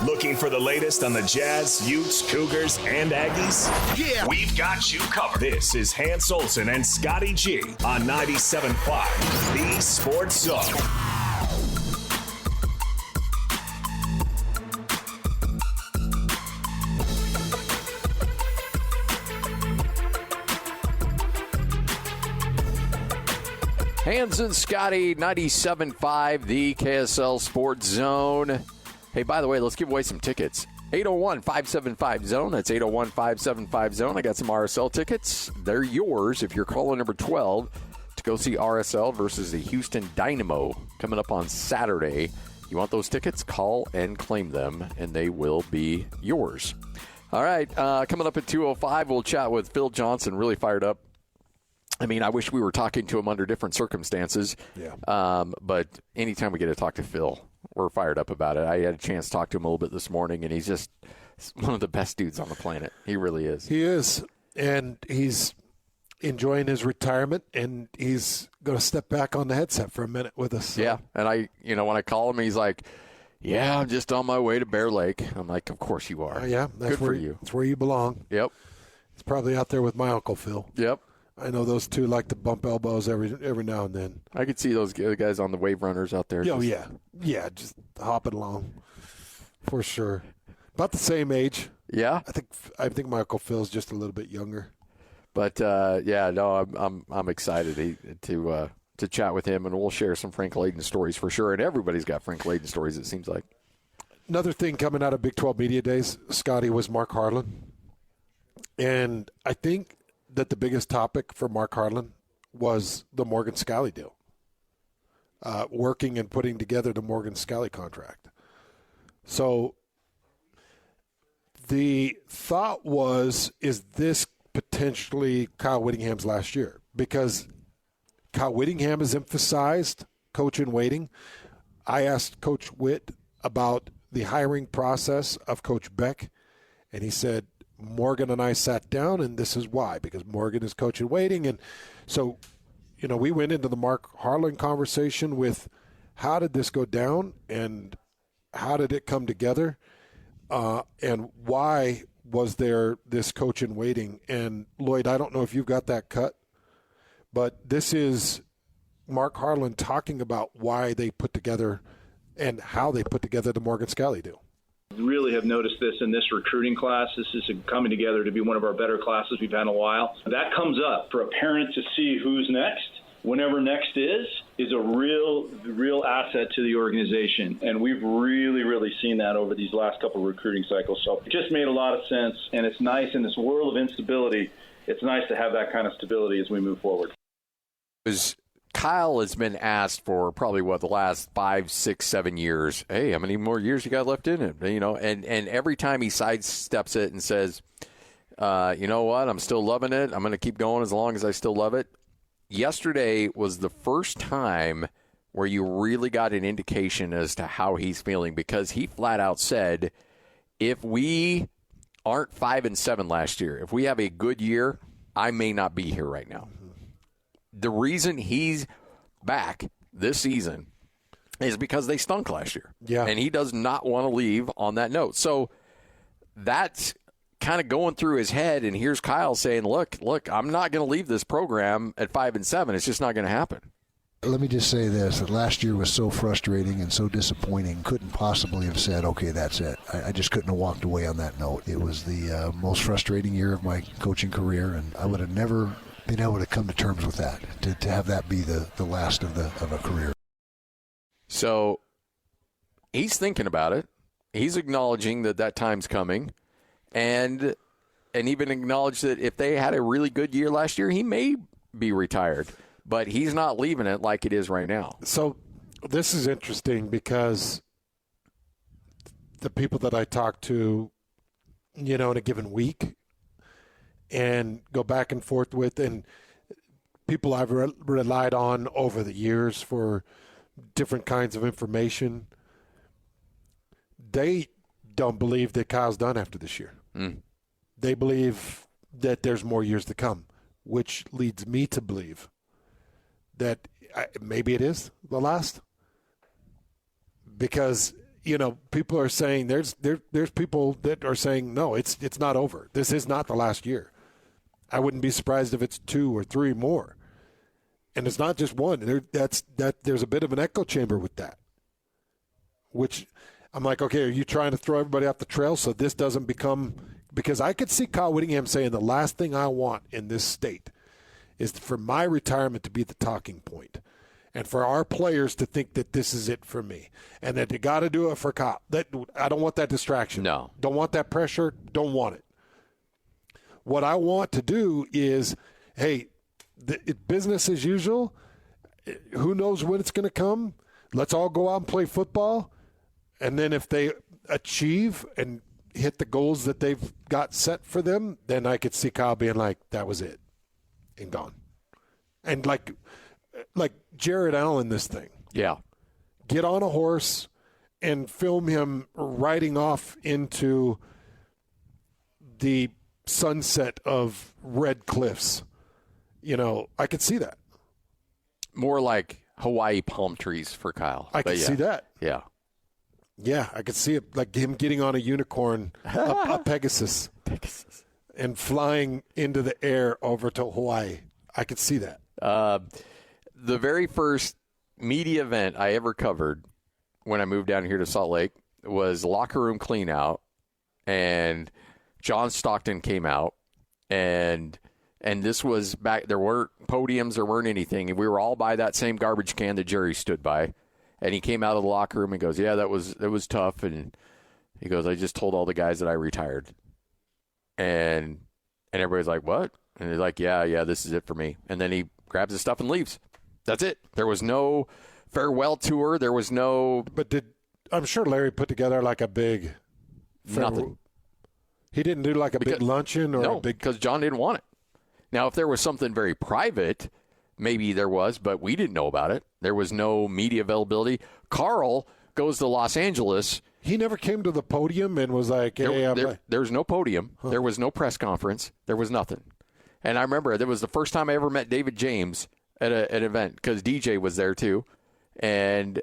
Looking for the latest on the Jazz, Utes, Cougars, and Aggies? Yeah, we've got you covered. This is Hans Olsen and Scotty G on 97.5, the Sports Zone. Hans and Scotty, 97.5, the KSL Sports Zone. Hey, by the way, let's give away some tickets. 801-575-ZONE. That's 801-575-ZONE. I got some RSL tickets. They're yours if you're calling number 12 to go see RSL versus the Houston Dynamo coming up on Saturday. You want those tickets? Call and claim them, and they will be yours. All right, coming up at 2:05, we'll chat with Phil Johnson, really fired up. I mean, I wish we were talking to him under different circumstances. Yeah. But anytime we get to talk to Phil, we're fired up about it. I had a chance to talk to him a little bit this morning, and he's just one of the best dudes on the planet. He really is. He is, and he's enjoying his retirement, and he's going to step back on the headset for a minute with us. So. Yeah, and when I call him, he's like, yeah, I'm just on my way to Bear Lake. I'm like, of course you are. Yeah, that's good for you. That's where you belong. Yep. It's probably out there with my Uncle Phil. Yep. I know those two like to bump elbows every now and then. I could see those guys on the wave runners out there. Oh, yeah. Yeah, just hopping along for sure. About the same age. Yeah? I think my Uncle Phil's just a little bit younger. But, I'm excited to chat with him, and we'll share some Frank Layden stories for sure. And everybody's got Frank Layden stories, it seems like. Another thing coming out of Big 12 Media Days, Scotty, was Mark Harlan. And I think that the biggest topic for Mark Harlan was the Morgan Scalley deal, working and putting together the Morgan Scalley contract. So the thought was, is this potentially Kyle Whittingham's last year? Because Kyle Whittingham has emphasized coach in waiting. I asked Coach Witt about the hiring process of Coach Beck, and he said, Morgan and I sat down, and this is why, because Morgan is coach in waiting. And so, we went into the Mark Harlan conversation with how did this go down and how did it come together, and why was there this coach in waiting? And, Lloyd, I don't know if you've got that cut, but this is Mark Harlan talking about why they put together and how they put together the Morgan Scalley deal. Really have noticed this in this recruiting class. This is coming together to be one of our better classes we've had in a while. That comes up for a parent to see who's next. Whenever next is a real asset to the organization. And we've really seen that over these last couple of recruiting cycles. So it just made a lot of sense. And it's nice in this world of instability. It's nice to have that kind of stability as we move forward. Kyle has been asked for probably the last 5, 6, 7 years. Hey, how many more years you got left in it? And every time he sidesteps it and says, you know what, I'm still loving it. I'm going to keep going as long as I still love it. Yesterday was the first time where you really got an indication as to how he's feeling, because he flat out said, if we aren't 5-7 last year, if we have a good year, I may not be here right now. The reason he's back this season is because they stunk last year. Yeah. And he does not want to leave on that note. So that's kind of going through his head, and here's Kyle saying, look, I'm not going to leave this program at 5-7. It's just not going to happen. Let me just say this, that last year was so frustrating and so disappointing. Couldn't possibly have said, okay, that's it. I just couldn't have walked away on that note. It was the most frustrating year of my coaching career, and I would have never been able to come to terms with that, to have that be the last of a career. So he's thinking about it. He's acknowledging that time's coming, and even acknowledged that if they had a really good year last year, he may be retired. But he's not leaving it like it is right now. So this is interesting because the people that I talk to, in a given week and go back and forth with, and people I've relied on over the years for different kinds of information, they don't believe that Kyle's done after this year. They believe that there's more years to come, which leads me to believe that maybe it is the last, because people are saying there's people that are saying no, it's not over. This is not the last year. I wouldn't be surprised if it's 2 or 3 more. And it's not just one. There's a bit of an echo chamber with that. Which I'm like, okay, are you trying to throw everybody off the trail so this doesn't become – because I could see Kyle Whittingham saying the last thing I want in this state is for my retirement to be the talking point and for our players to think that this is it for me and that you got to do it for Kyle. I don't want that distraction. No. Don't want that pressure. Don't want it. What I want to do is, hey, business as usual. Who knows when it's going to come? Let's all go out and play football. And then if they achieve and hit the goals that they've got set for them, then I could see Kyle being like, that was it and gone. And like Jared Allen, this thing. Yeah. Get on a horse and film him riding off into the sunset of red cliffs. I could see that. More like Hawaii palm trees for Kyle. I could see that. Yeah. Yeah, I could see it, like him getting on a unicorn, a Pegasus, and flying into the air over to Hawaii. I could see that. The very first media event I ever covered when I moved down here to Salt Lake was locker room clean out, and John Stockton came out, and this was back, there weren't podiums, there weren't anything, and we were all by that same garbage can that Jerry stood by. And he came out of the locker room and goes, yeah, that was tough. And he goes, I just told all the guys that I retired. And everybody's like, what? And they're like, yeah, this is it for me. And then he grabs his stuff and leaves. That's it. There was no farewell tour. There was no. But I'm sure Larry put together like a big. Nothing. He didn't do like a big luncheon or a big. Because John didn't want it. Now, if there was something very private, maybe there was, but we didn't know about it. There was no media availability. Carl goes to Los Angeles. He never came to the podium and was like, hey, there was no podium. Huh. There was no press conference. There was nothing. And I remember that was the first time I ever met David James at an event because DJ was there too. And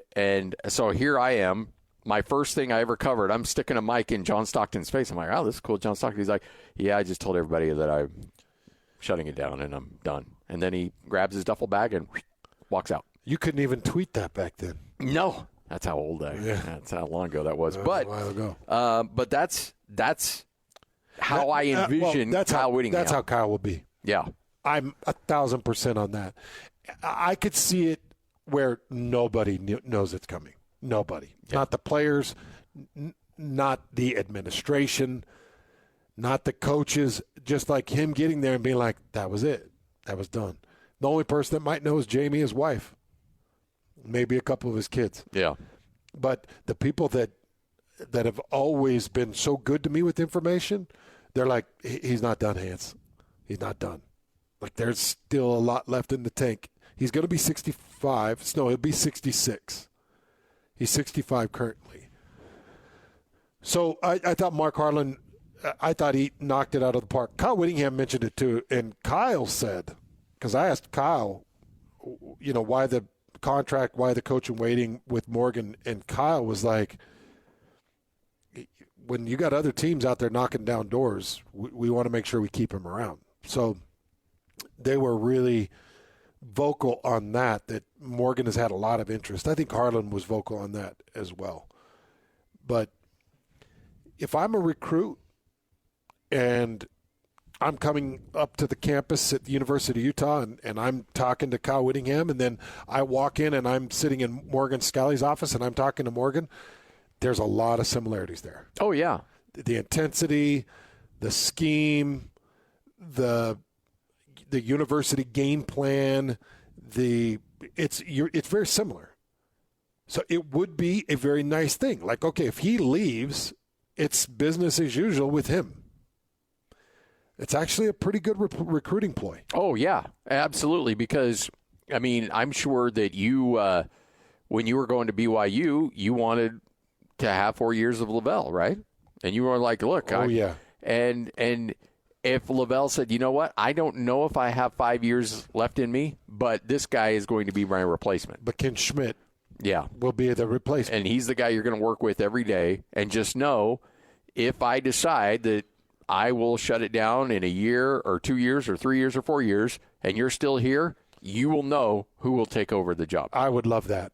so here I am. My first thing I ever covered, I'm sticking a mic in John Stockton's face. I'm like, oh, this is cool, John Stockton. He's like, yeah, I just told everybody that I'm shutting it down and I'm done. And then he grabs his duffel bag and walks out. You couldn't even tweet that back then. No, that's how old that's how long ago that was. But a while ago. But that's how I envision Kyle Whittingham. That's how Kyle will be. Yeah, I'm 1,000% on that. I could see it where nobody knows it's coming. Nobody, not the players, not the administration, not the coaches. Just like him getting there and being like, "That was it. That was done." The only person that might know is Jamie, his wife. Maybe a couple of his kids. Yeah. But the people that have always been so good to me with information, they're like, he's not done, Hans. He's not done. Like, there's still a lot left in the tank. He's going to be 65. No, he'll be 66. He's 65 currently. So I thought Mark Harlan, I thought he knocked it out of the park. Kyle Whittingham mentioned it too. And Kyle said, because I asked Kyle, why the contract, why the coach in waiting with Morgan, and Kyle was like, when you got other teams out there knocking down doors, we want to make sure we keep him around. So they were really vocal on that Morgan has had a lot of interest. I think Harlan was vocal on that as well. But if I'm a recruit and I'm coming up to the campus at the University of Utah and I'm talking to Kyle Whittingham, and then I walk in and I'm sitting in Morgan Scalley's office and I'm talking to Morgan, there's a lot of similarities there. Oh, yeah. The intensity, the scheme, the university game plan, it's very similar. So it would be a very nice thing. Like, okay, if he leaves, it's business as usual with him. It's actually a pretty good recruiting ploy. Oh, yeah, absolutely. Because, I mean, I'm sure that you, when you were going to BYU, you wanted to have 4 years of Lavelle, right? And you were like, look. Yeah. And if Lavelle said, you know what, I don't know if I have 5 years left in me, but this guy is going to be my replacement. But Ken Schmidt will be the replacement. And he's the guy you're going to work with every day. And just know, if I decide that I will shut it down in a year or 2 years or 3 years or 4 years, and you're still here, you will know who will take over the job. I would love that,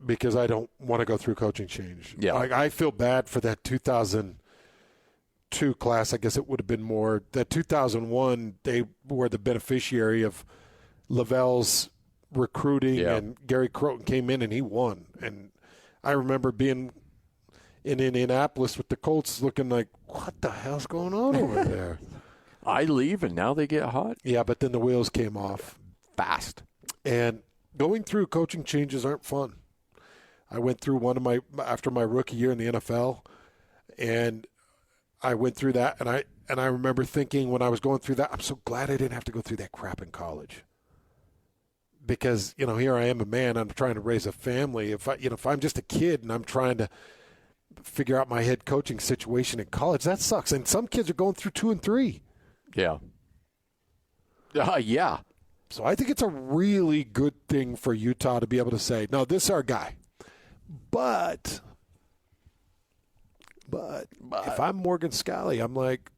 because I don't want to go through coaching change. Yeah. I feel bad for that 2002 class. I guess it would have been more. That 2001, they were the beneficiary of Lavelle's recruiting, and Gary Croton came in and he won. And I remember being in Indianapolis with the Colts looking like, what the hell's going on over there? I leave and now they get hot. Yeah, but then the wheels came off fast. And going through coaching changes aren't fun. I went through after my rookie year in the NFL, and I went through that, and I remember thinking when I was going through that, I'm so glad I didn't have to go through that crap in college. Because, here I am, a man, I'm trying to raise a family. If I'm just a kid and I'm trying to figure out my head coaching situation in college, that sucks. And some kids are going through 2 and 3. Yeah. Yeah. So I think it's a really good thing for Utah to be able to say, no, this is our guy. But if I'm Morgan Scalley, I'm like,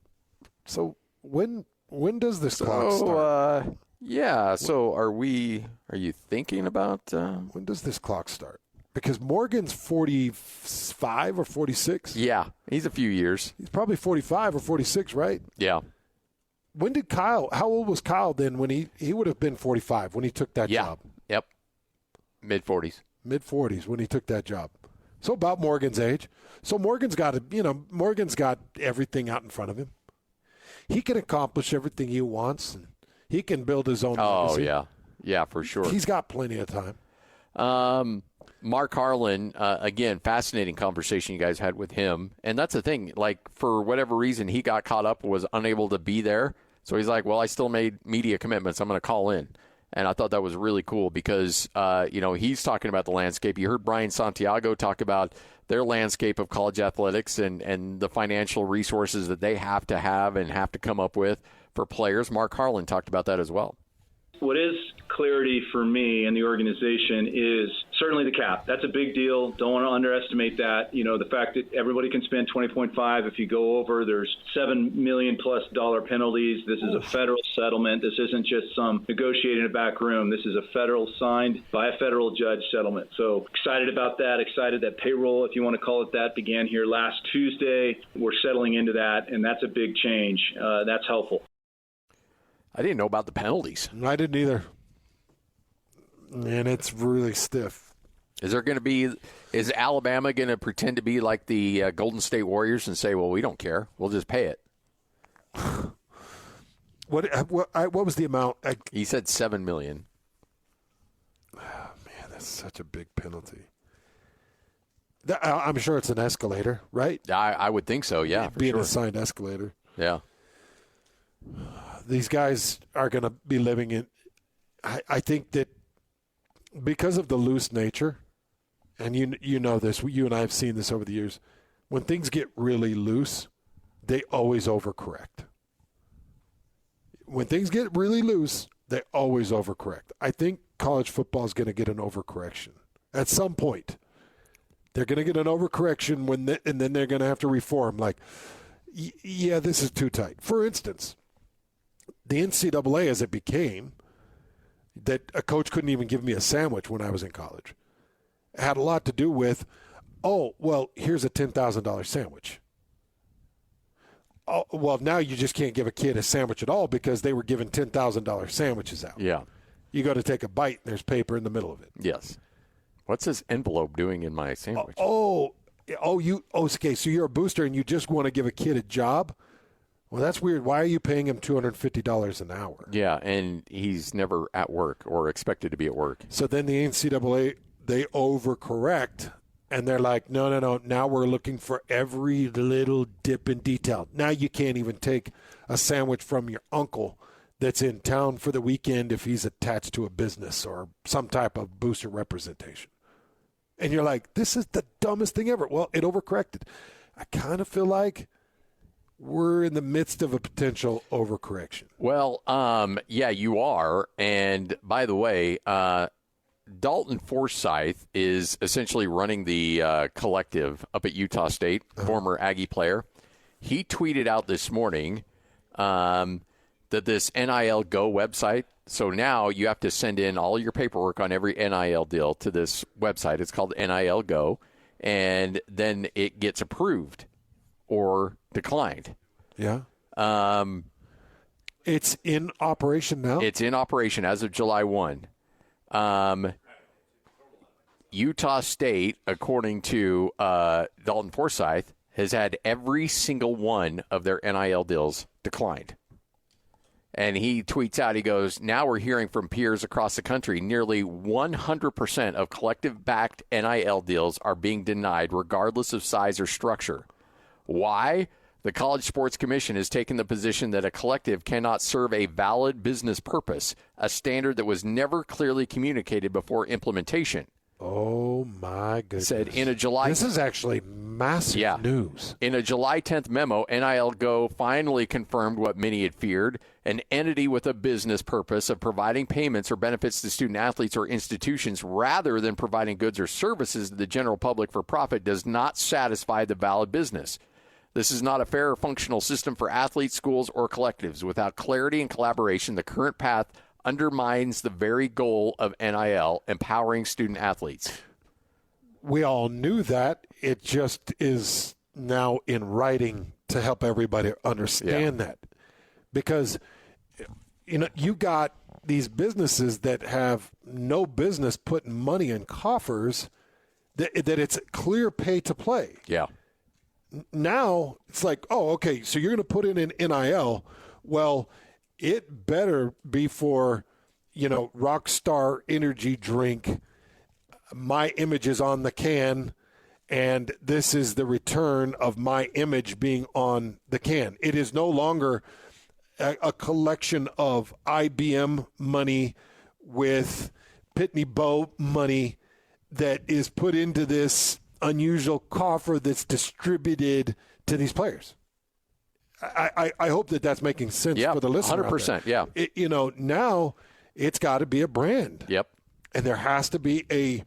so when does this clock start? Yeah. So are you thinking about when does this clock start? Because Morgan's 45 or 46. Yeah, he's a few years. He's probably 45 or 46, right? Yeah. When did Kyle? How old was Kyle then? When he would have been 45 when he took that job. Yep. Mid-40s. Mid-40s when he took that job. So about Morgan's age. So Morgan's got everything out in front of him. He can accomplish everything he wants, and he can build his own legacy. Yeah. Yeah, for sure. He's got plenty of time. Mark Harlan, again, fascinating conversation you guys had with him. And that's the thing. Like, for whatever reason, he got caught up, was unable to be there. So he's like, well, I still made media commitments. I'm going to call in. And I thought that was really cool because, he's talking about the landscape. You heard Brian Santiago talk about their landscape of college athletics and the financial resources that they have to have and have to come up with for players. Mark Harlan talked about that as well. What is clarity for me and the organization is certainly the cap. That's a big deal. Don't want to underestimate that. The fact that everybody can spend 20.5. If you go over, there's $7 million+ penalties. This is a federal settlement. This isn't just some negotiating in a back room. This is a federal signed by a federal judge settlement. So excited about that. Excited that payroll, if you want to call it that, began here last Tuesday. We're settling into that, and that's a big change. That's helpful. I didn't know about the penalties. I didn't either. And it's really stiff. Is Alabama going to pretend to be like the Golden State Warriors and say, well, we don't care. We'll just pay it? What was the amount? He said $7 million. Oh, man, that's such a big penalty. I'm sure it's an escalator, right? I would think so, yeah. Being a signed escalator. Yeah. These guys are going to be living in – I think that because of the loose nature, and you know this, you and I have seen this over the years, when things get really loose, they always overcorrect. When things get really loose, they always overcorrect. I think college football is going to get an overcorrection at some point. They're going to get an overcorrection and then they're going to have to reform. Like, yeah, this is too tight. For instance, the NCAA, as it became, that a coach couldn't even give me a sandwich when I was in college, had a lot to do with, here's a $10,000 sandwich. Oh, well, now you just can't give a kid a sandwich at all because they were giving $10,000 sandwiches out. Yeah. You go to take a bite, and there's paper in the middle of it. Yes. What's this envelope doing in my sandwich? Okay, so you're a booster and you just want to give a kid a job? Well, that's weird. Why are you paying him $250 an hour? Yeah, and he's never at work or expected to be at work. So then the NCAA, they overcorrect, and they're like, no. Now we're looking for every little dip in detail. Now you can't even take a sandwich from your uncle that's in town for the weekend if he's attached to a business or some type of booster representation. And you're like, this is the dumbest thing ever. Well, it overcorrected. I kind of feel like we're in the midst of a potential overcorrection. Well, yeah, you are. And by the way, Dalton Forsythe is essentially running the collective up at Utah State, former Aggie player. He tweeted out this morning that this NIL Go website, so now you have to send in all your paperwork on every NIL deal to this website. It's called NIL Go, and then it gets approved or declined. Yeah. It's in operation now? It's in operation as of July 1. Utah State, according to Dalton Forsythe, has had every single one of their NIL deals declined. And he tweets out, he goes, now we're hearing from peers across the country, nearly 100% of collective-backed NIL deals are being denied regardless of size or structure. Why? The College Sports Commission has taken the position that a collective cannot serve a valid business purpose, a standard that was never clearly communicated before implementation. Oh, my goodness. Said in a July... This is actually massive news. In a July 10th memo, NIL Go finally confirmed what many had feared. An entity with a business purpose of providing payments or benefits to student athletes or institutions rather than providing goods or services to the general public for profit does not satisfy the valid business. This is not a fair or functional system for athletes, schools, or collectives. Without clarity and collaboration, the current path undermines the very goal of NIL, empowering student athletes. We all knew that. It just is now in writing to help everybody understand that. Because, you got these businesses that have no business putting money in coffers, that it's clear pay to play. Yeah. Now it's like, oh, okay, so you're going to put in an NIL. Well, it better be for, Rockstar energy drink. My image is on the can, and this is the return of my image being on the can. It is no longer a collection of IBM money with Pitney Bowe money that is put into this unusual coffer that's distributed to these players. I hope that that's making sense for the listener. 100%, yeah. Now it's got to be a brand. Yep. And there has to be a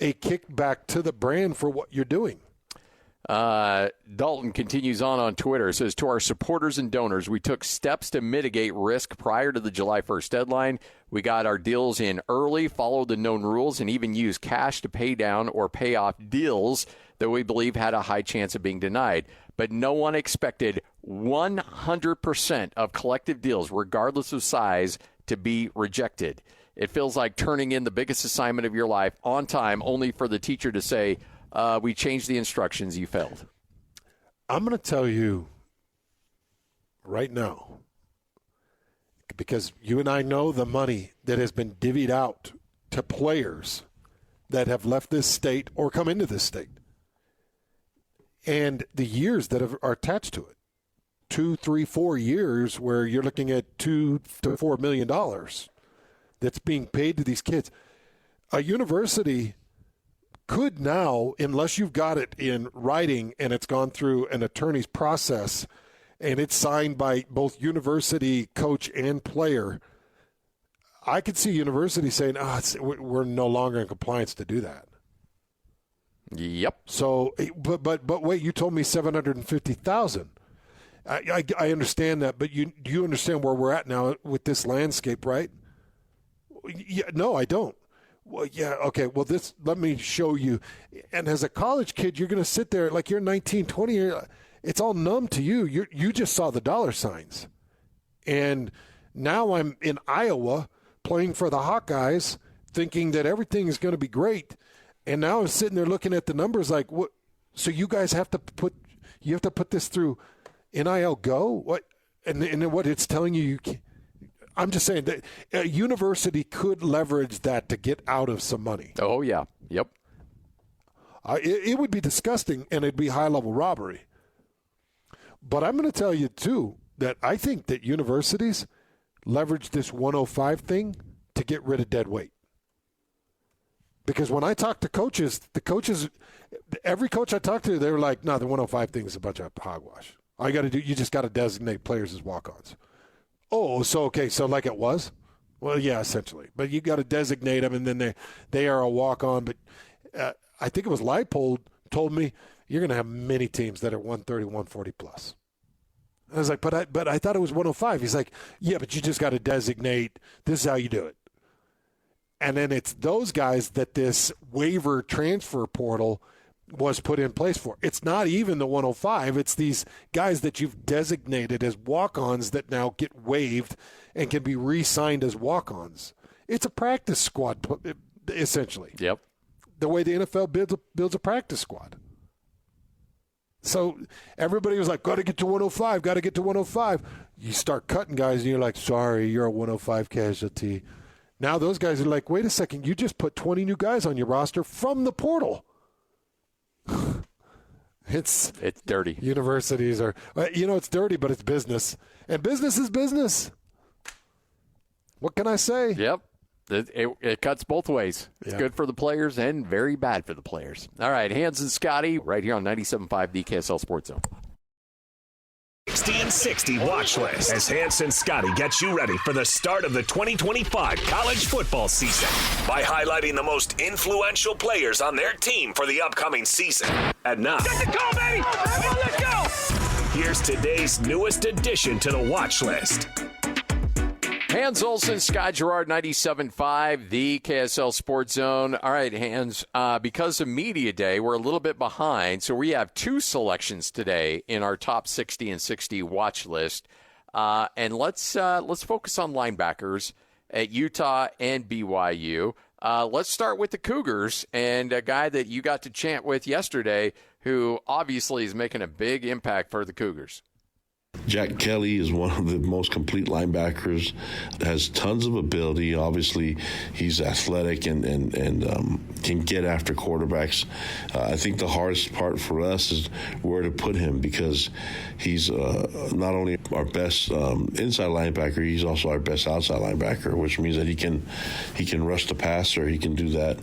kickback to the brand for what you're doing. Dalton continues on Twitter. It says, to our supporters and donors, we took steps to mitigate risk prior to the July 1st deadline. We got our deals in early, followed the known rules, and even used cash to pay down or pay off deals that we believe had a high chance of being denied. But no one expected 100% of collective deals, regardless of size, to be rejected. It feels like turning in the biggest assignment of your life on time, only for the teacher to say, we changed the instructions, you failed. I'm going to tell you right now, because you and I know the money that has been divvied out to players that have left this state or come into this state, and the years that are attached to it. 2, 3, 4 years where you're looking at $2 to $4 million that's being paid to these kids. A university could now, unless you've got it in writing and it's gone through an attorney's process and it's signed by both university coach and player, I could see university saying, we're no longer in compliance to do that. Yep. So, but wait, you told me $750,000. I understand that, but do you understand where we're at now with this landscape, right? Yeah, no, I don't. Well, yeah, okay. Well, let me show you. And as a college kid, you're going to sit there like you're 19, 20. It's all numb to you. You just saw the dollar signs. And now I'm in Iowa playing for the Hawkeyes, thinking that everything is going to be great. And now I'm sitting there looking at the numbers like, what? So you guys have to put this through NIL Go? What? And what it's telling you can't. I'm just saying that a university could leverage that to get out of some money. Oh, yeah. Yep. It would be disgusting, and it'd be high-level robbery. But I'm going to tell you, too, that I think that universities leverage this 105 thing to get rid of dead weight. Because when I talk to coaches, every coach I talk to, they were like, no, the 105 thing is a bunch of hogwash. All you got to do, you just got to designate players as walk-ons. Oh, so like it was? Well, yeah, essentially. But you got to designate them, and then they are a walk-on. But I think it was Leipold told me you're going to have many teams that are 130, 140 plus. I was like, but I thought it was 105. He's like, yeah, but you just got to designate. This is how you do it. And then it's those guys that this waiver transfer portal was put in place for. It's not even the 105. It's these guys that you've designated as walk-ons that now get waived and can be re-signed as walk-ons. It's a practice squad, essentially. Yep. The way the NFL builds a practice squad. So everybody was like, got to get to 105, got to get to 105. You start cutting guys, and you're like, sorry, you're a 105 casualty. Now those guys are like, wait a second, you just put 20 new guys on your roster from the portal. It's dirty. Universities are, it's dirty, but it's business. And business is business. What can I say? Yep. It cuts both ways. It's good for the players and very bad for the players. All right, Hans and Scotty right here on 97.5 the KSL Sports Zone. 60 and 60 watch list as Hans and Scotty get you ready for the start of the 2025 college football season by highlighting the most influential players on their team for the upcoming season. And now, get the call, baby! Let's go! Here's today's newest addition to the watch list. Hans Olsen, Scott Gerard, 97.5, the KSL Sports Zone. All right, Hans, because of Media Day, we're a little bit behind, so we have two selections today in our top 60 and 60 watch list. And let's focus on linebackers at Utah and BYU. Let's start with the Cougars and a guy that you got to chant with yesterday who obviously is making a big impact for the Cougars. Jack Kelly is one of the most complete linebackers, has tons of ability. Obviously, he's athletic and can get after quarterbacks. I think the hardest part for us is where to put him because he's not only our best inside linebacker, he's also our best outside linebacker, which means that he can rush the passer. He can do that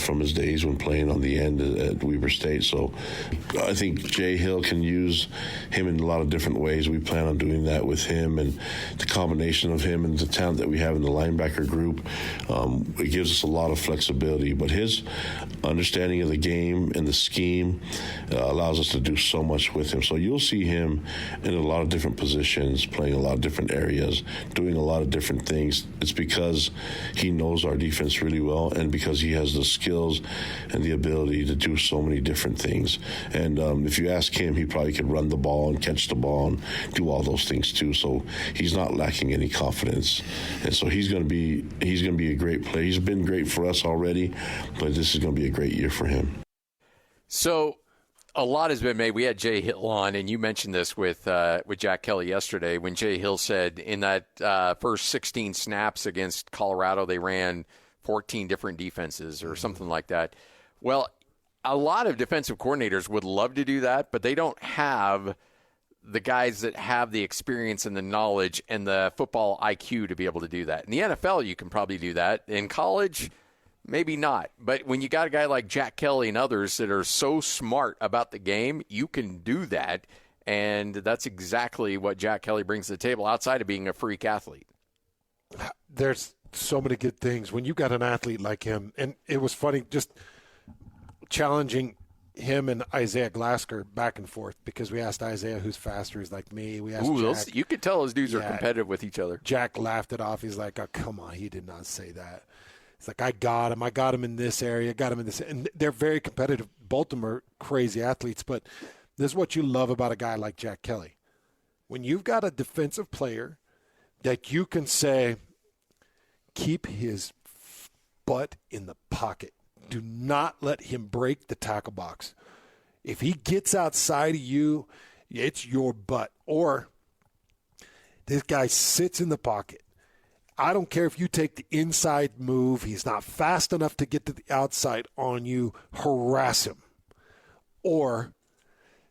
from his days when playing on the end at Weber State. So I think Jay Hill can use him in a lot of different ways. We plan on doing that with him, and the combination of him and the talent that we have in the linebacker group, it gives us a lot of flexibility. But his understanding of the game and the scheme allows us to do so much with him. So you'll see him in a lot of different positions, playing a lot of different areas, doing a lot of different things. It's because he knows our defense really well and because he has the skills and the ability to do so many different things. And if you ask him, he probably could run the ball and catch the ball and do all those things too. So he's not lacking any confidence, and so he's going to be a great player. He's been great for us already, but this is going to be a great year for him. So a lot has been made. We had Jay Hill on, and you mentioned this with Jack Kelly yesterday when Jay Hill said in that first 16 snaps against Colorado they ran 14 different defenses or something like that. Well, a lot of defensive coordinators would love to do that, but they don't have the guys that have the experience and the knowledge and the football IQ to be able to do that. In the NFL, you can probably do that. In college, maybe not. But when you got a guy like Jack Kelly and others that are so smart about the game, you can do that. And that's exactly what Jack Kelly brings to the table outside of being a freak athlete. There's so many good things when you got an athlete like him. And it was funny just challenging him and Isaiah Glasker back and forth because we asked Isaiah who's faster. He's like me. We asked Jack. You could tell those dudes are competitive with each other. Jack laughed it off. He's like, oh, come on. He did not say that. It's like, I got him. I got him in this area. Got him in this. And they're very competitive. Both of them are crazy athletes. But this is what you love about a guy like Jack Kelly. When you've got a defensive player that you can say, keep his butt in the pocket. Do not let him break the tackle box. If he gets outside of you, it's your butt. Or this guy sits in the pocket. I don't care if you take the inside move. He's not fast enough to get to the outside on you. Harass him. Or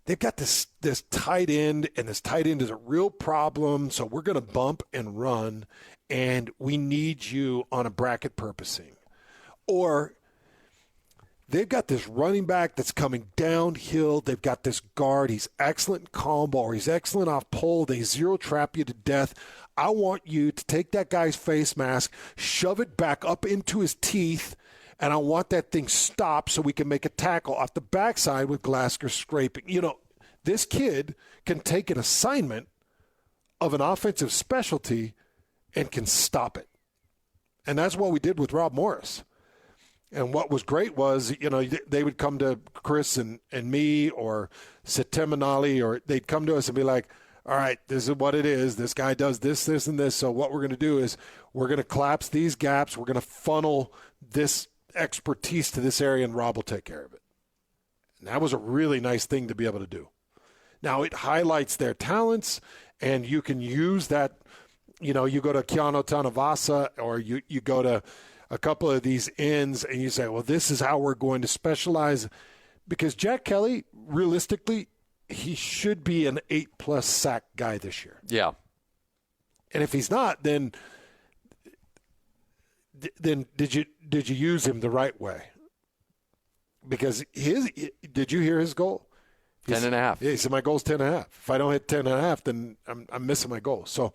they've got this tight end, and this tight end is a real problem, so we're going to bump and run, and we need you on a bracket purposing. Or They've got this running back that's coming downhill. They've got this guard. He's excellent in calm ball. He's excellent off pole. They zero trap you to death. I want you to take that guy's face mask, shove it back up into his teeth, and I want that thing stopped so we can make a tackle off the backside with Glasgow scraping. You know, this kid can take an assignment of an offensive specialty and can stop it. And that's what we did with Rob Morris. And what was great was, you know, they would come to Chris and me or Sitemanali, or they'd come to us and be like, all right, this is what it is. This guy does this, this, and this. So what we're going to do is we're going to collapse these gaps. We're going to funnel this expertise to this area, and Rob will take care of it. And that was a really nice thing to be able to do. Now, it highlights their talents, and you can use that. You know, you go to Keanu Tanavasa, or you go to a couple of these ends, and you say, well, this is how we're going to specialize. Because Jack Kelly, realistically, he should be an 8+ sack guy this year. Yeah. And if he's not, then did you use him the right way? Because did you hear his goal? 10.5. Yeah, he said my goal's 10.5. If I don't hit 10.5, then I'm missing my goal. So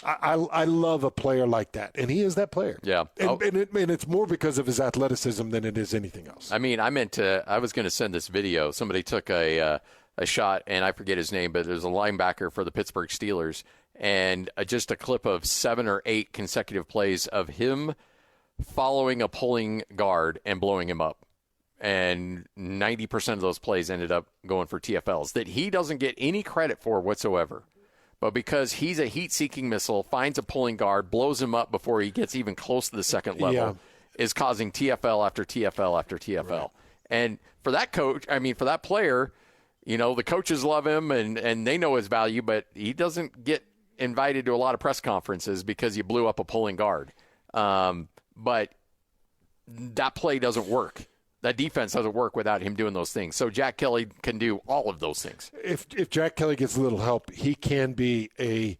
I love a player like that, and he is that player. Yeah, and it's more because of his athleticism than it is anything else. I mean, I was going to send this video. Somebody took a shot, and I forget his name, but there's a linebacker for the Pittsburgh Steelers, and just a clip of 7 or 8 consecutive plays of him following a pulling guard and blowing him up. And 90% of those plays ended up going for TFLs that he doesn't get any credit for whatsoever. But because he's a heat-seeking missile, finds a pulling guard, blows him up before he gets even close to the second level, is causing TFL after TFL after TFL. Right. And for that coach, for that player, you know, the coaches love him and they know his value, but he doesn't get invited to a lot of press conferences because you blew up a pulling guard. But that play doesn't work. That defense doesn't work without him doing those things. So Jack Kelly can do all of those things. If Jack Kelly gets a little help, he can be a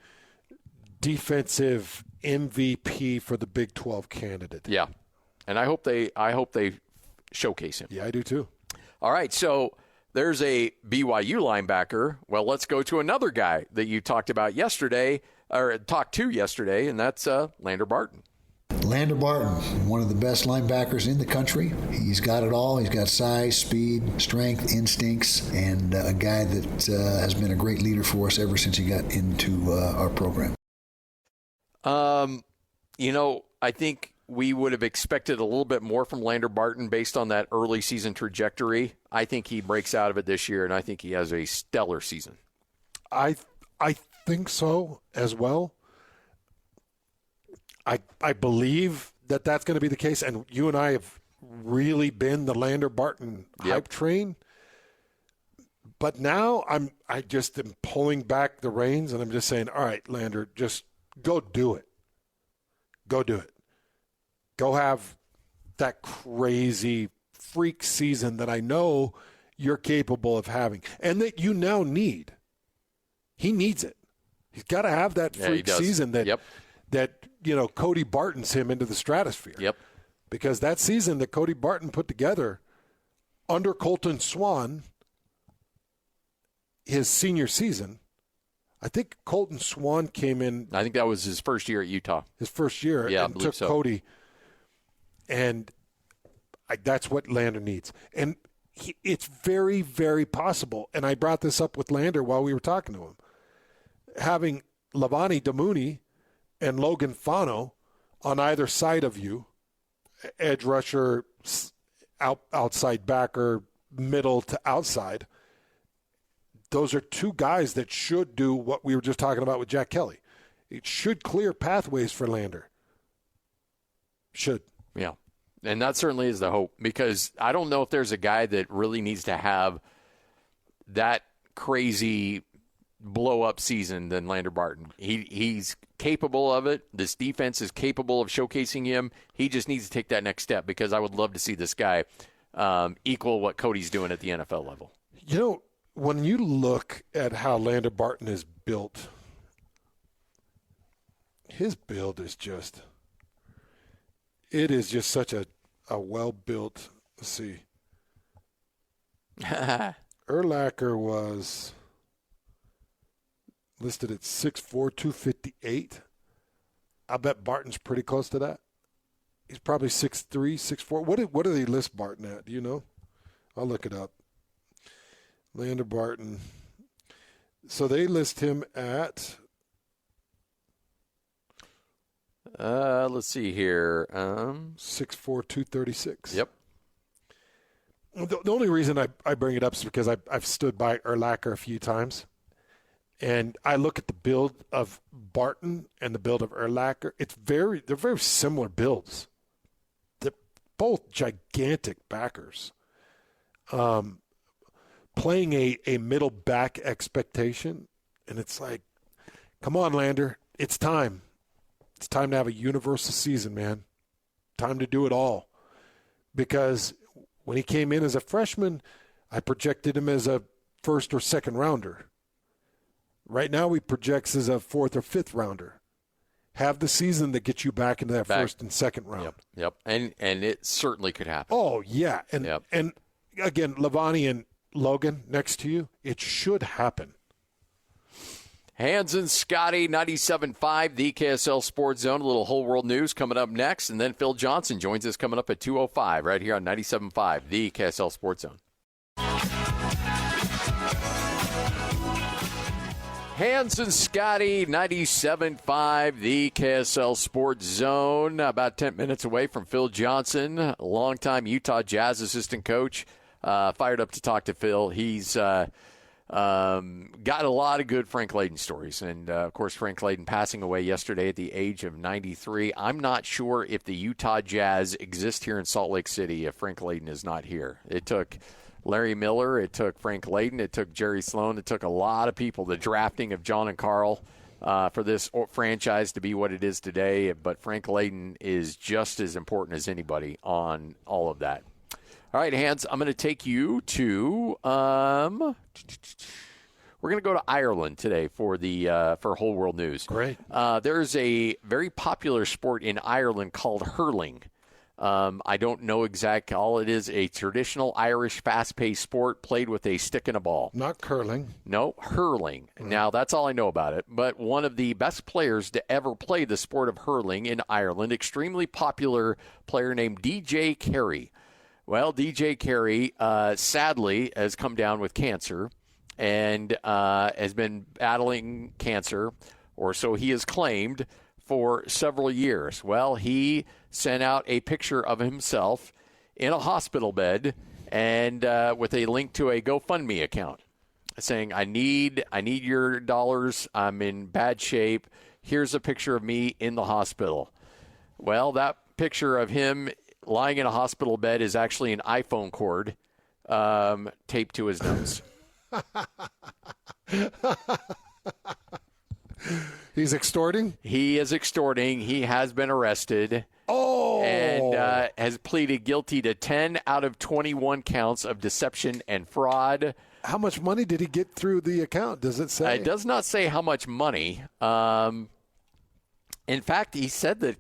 defensive MVP for the Big 12 candidate. Yeah. And I hope they showcase him. Yeah, I do too. All right, so there's a BYU linebacker. Well, let's go to another guy that you talked to yesterday, and that's Lander Barton. Lander Barton, one of the best linebackers in the country. He's got it all. He's got size, speed, strength, instincts, and a guy that has been a great leader for us ever since he got into our program. I think we would have expected a little bit more from Lander Barton based on that early season trajectory. I think he breaks out of it this year, and I think he has a stellar season. I think so as well. I believe that that's going to be the case, and you and I have really been the Lander Barton hype train. But now I just am pulling back the reins, and I'm just saying, all right, Lander, just go do it. Go do it. Go have that crazy freak season that I know you're capable of having, and that you now need. He needs it. He's got to have that freak season that Cody Barton's him into the stratosphere. Yep. Because that season that Cody Barton put together under Colton Swan, his senior season, I think Colton Swan came in. I think that was his first year at Utah. His first year, and took Cody. And that's what Lander needs. And it's very, very possible, and I brought this up with Lander while we were talking to him, having Lavani Damuni and Logan Fano on either side of you, edge rusher, outside backer, middle to outside. Those are two guys that should do what we were just talking about with Jack Kelly. It should clear pathways for Lander. Should. Yeah. And that certainly is the hope, because I don't know if there's a guy that really needs to have that crazy blow-up season than Lander Barton. He's capable of it. This defense is capable of showcasing him. He just needs to take that next step, because I would love to see this guy equal what Cody's doing at the NFL level. You know, when you look at how Lander Barton is built, his build is just – it is just such a well-built – let's see. Urlacher was listed at 6'4", 258. I bet Barton's pretty close to that. He's probably 6'3", 6'4". What do they list Barton at? Do you know? I'll look it up. Lander Barton. So they list him at... let's see here. 6'4", 236. Yep. The only reason I bring it up is because I've stood by Urlacher a few times. And I look at the build of Barton and the build of Urlacher. They're very similar builds. They're both gigantic backers. Playing a middle back expectation, and it's like, come on, Lander, it's time. It's time to have a universal season, man. Time to do it all. Because when he came in as a freshman, I projected him as a first or second rounder. Right now, he projects as a fourth or fifth rounder. Have the season that gets you back into that first and second round. Yep. And it certainly could happen. Oh, yeah. And again, Levani and Logan next to you, it should happen. Hans and Scotty, 97.5, the KSL Sports Zone. A little whole world news coming up next. And then Phil Johnson joins us coming up at 2:05 right here on 97.5, the KSL Sports Zone. Hans and Scotty, 97.5, the KSL Sports Zone. About 10 minutes away from Phil Johnson, longtime Utah Jazz assistant coach. Fired up to talk to Phil. He's got a lot of good Frank Layden stories. And, of course, Frank Layden passing away yesterday at the age of 93. I'm not sure if the Utah Jazz exist here in Salt Lake City if Frank Layden is not here. It took Larry Miller. It took Frank Layden. It took Jerry Sloan. It took a lot of people, the drafting of John and Carl, for this franchise to be what it is today. But Frank Layden is just as important as anybody on all of that. All right, Hans, I'm going to take you to we're going to go to Ireland today for the for Whole World News. Great. There's a very popular sport in Ireland called hurling. I don't know exactly. All it is a traditional Irish fast-paced sport played with a stick and a ball. Not curling. No, hurling. Now, that's all I know about it. But one of the best players to ever play the sport of hurling in Ireland, extremely popular player named DJ Carey. Well, DJ Carey, sadly, has come down with cancer and has been battling cancer, or so he has claimed, for several years. Well, he sent out a picture of himself in a hospital bed and with a link to a GoFundMe account saying, I need your dollars. I'm in bad shape. Here's a picture of me in the hospital. Well, that picture of him lying in a hospital bed is actually an iPhone cord taped to his nose. He's extorting? He is extorting. He has been arrested. Oh! And has pleaded guilty to 10 out of 21 counts of deception and fraud. How much money did he get through the account? Does it say? It does not say how much money. In fact, he said that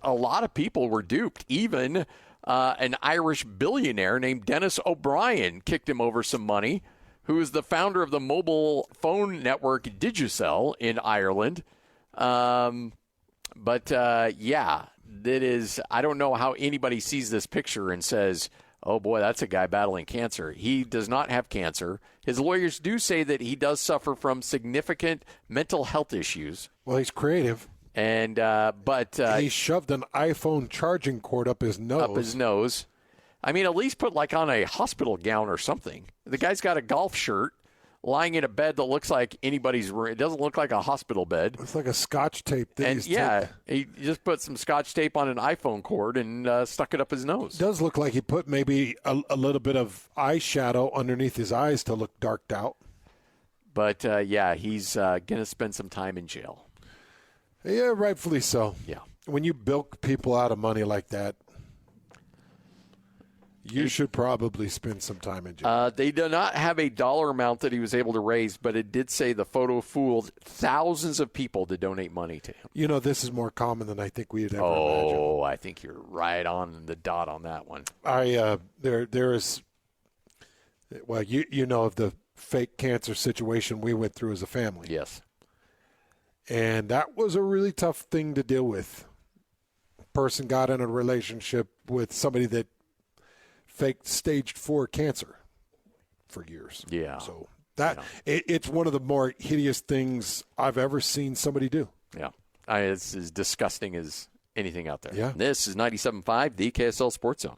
a lot of people were duped. Even an Irish billionaire named Dennis O'Brien kicked him over some money, who is the founder of the mobile phone network Digicel in Ireland. But that is, I don't know how anybody sees this picture and says, oh, boy, that's a guy battling cancer. He does not have cancer. His lawyers do say that he does suffer from significant mental health issues. Well, he's creative. And but he shoved an iPhone charging cord up his nose. I mean, at least put like on a hospital gown or something. The guy's got a golf shirt lying in a bed that looks like anybody's room. It doesn't look like a hospital bed. It's like a Scotch tape. He just put some Scotch tape on an iPhone cord and stuck it up his nose. It does look like he put maybe a little bit of eyeshadow underneath his eyes to look darked out. But, he's going to spend some time in jail. Yeah, rightfully so. Yeah. When you bilk people out of money like that, you should probably spend some time in jail. They do not have a dollar amount that he was able to raise, but it did say the photo fooled thousands of people to donate money to him. You know, this is more common than I think we'd ever imagine. Oh, I think you're right on the dot on that one. There is Well, you know of the fake cancer situation we went through as a family. Yes. And that was a really tough thing to deal with. A person got in a relationship with somebody that faked stage 4 cancer for years. Yeah. So it's one of the more hideous things I've ever seen somebody do. Yeah. It's as disgusting as anything out there. Yeah. This is 97.5, the KSL Sports Zone.